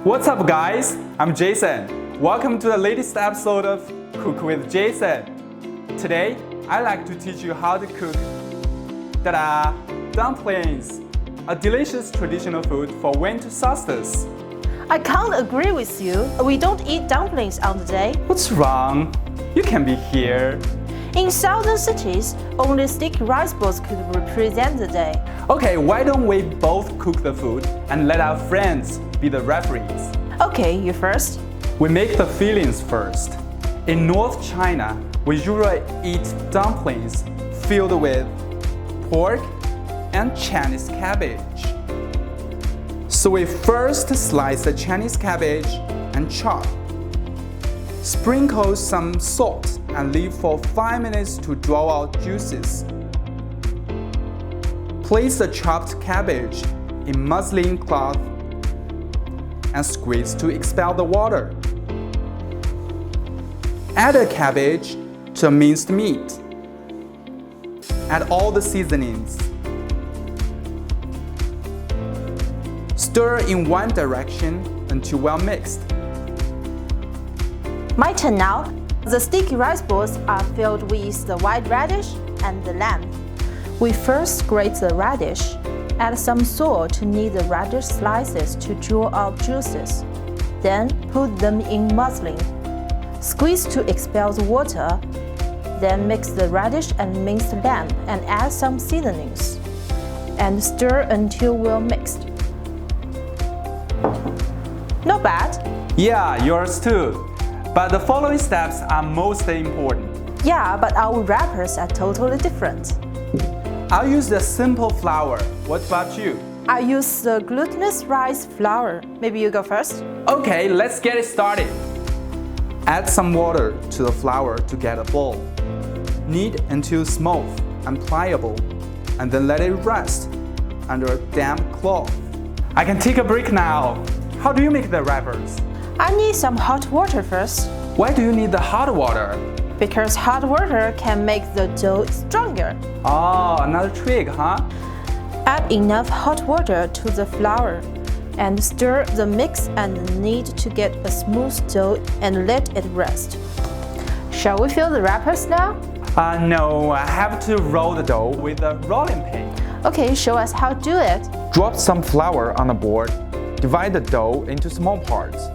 What's up guys? I'm Jason. Welcome to the latest episode of Cook with Jason. Today, I'd like to teach you how to cook ta-da! Dumplings, a delicious traditional food for winter solstice. I can't agree with you. We don't eat dumplings on the day. What's wrong? You can be here. In southern cities, only sticky rice balls could represent the day. Okay, why don't we both cook the food and let our friends be the referees? Okay, you first. We make the fillings first. In North China, we usually eat dumplings filled with pork and Chinese cabbage. So we first slice the Chinese cabbage and chop. Sprinkle some salt and leave for 5 minutes to draw out juices. Place the chopped cabbage in muslin cloth and squeeze to expel the water. Add the cabbage to minced meat. Add all the seasonings. Stir in one direction until well mixed. My turn now. The sticky rice balls are filled with the white radish and the lamb. We first grate the radish. Add some salt to knead the radish slices to draw out juices. Then put them in muslin. Squeeze to expel the water. Then mix the radish and minced lamb and add some seasonings. And stir until well mixed. Not bad. Yeah, yours too. But the following steps are most important. Yeah, but our wrappers are totally different. I'll use the simple flour. What about you? I use the glutinous rice flour. Maybe you go first? Okay, let's get it started. Add some water to the flour to get a ball. Knead until smooth and pliable, and then let it rest under a damp cloth. I can take a break now. How do you make the wrappers? I need some hot water first. Why do you need the hot water? Because hot water can make the dough stronger. Oh, another trick, huh? Add enough hot water to the flour and stir the mix and knead to get a smooth dough and let it rest. Shall we fill the wrappers now? No, I have to roll the dough with a rolling pin. Okay, show us how to do it. Drop some flour on the board. Divide the dough into small parts.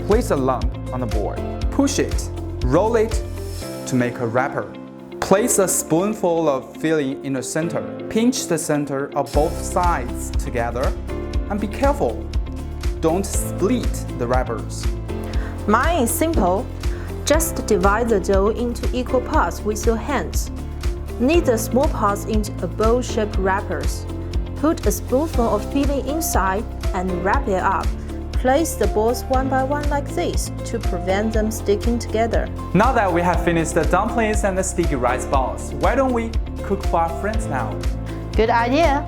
Place a lump on the board. Push it. Roll it to make a wrapper. Place a spoonful of filling in the center. Pinch the center of both sides together and be careful. Don't split the wrappers. Mine is simple. Just divide the dough into equal parts with your hands. Knead the small parts into a bowl-shaped wrappers. Put a spoonful of filling inside and wrap it up. Place the balls one by one like this to prevent them sticking together. Now that we have finished the dumplings and the sticky rice balls, why don't we cook for our friends now? Good idea!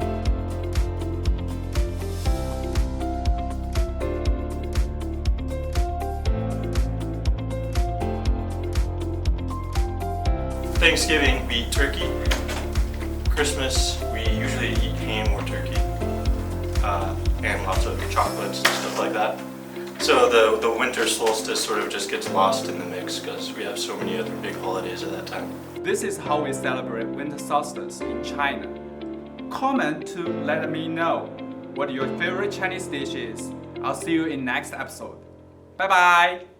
Thanksgiving, we eat turkey. Christmas, we usually eat ham or turkey. And lots of chocolates and stuff like that. So the winter solstice sort of just gets lost in the mix because we have so many other big holidays at that time. This is how we celebrate winter solstice in China. Comment to let me know what your favorite Chinese dish is. I'll see you in next episode. Bye bye!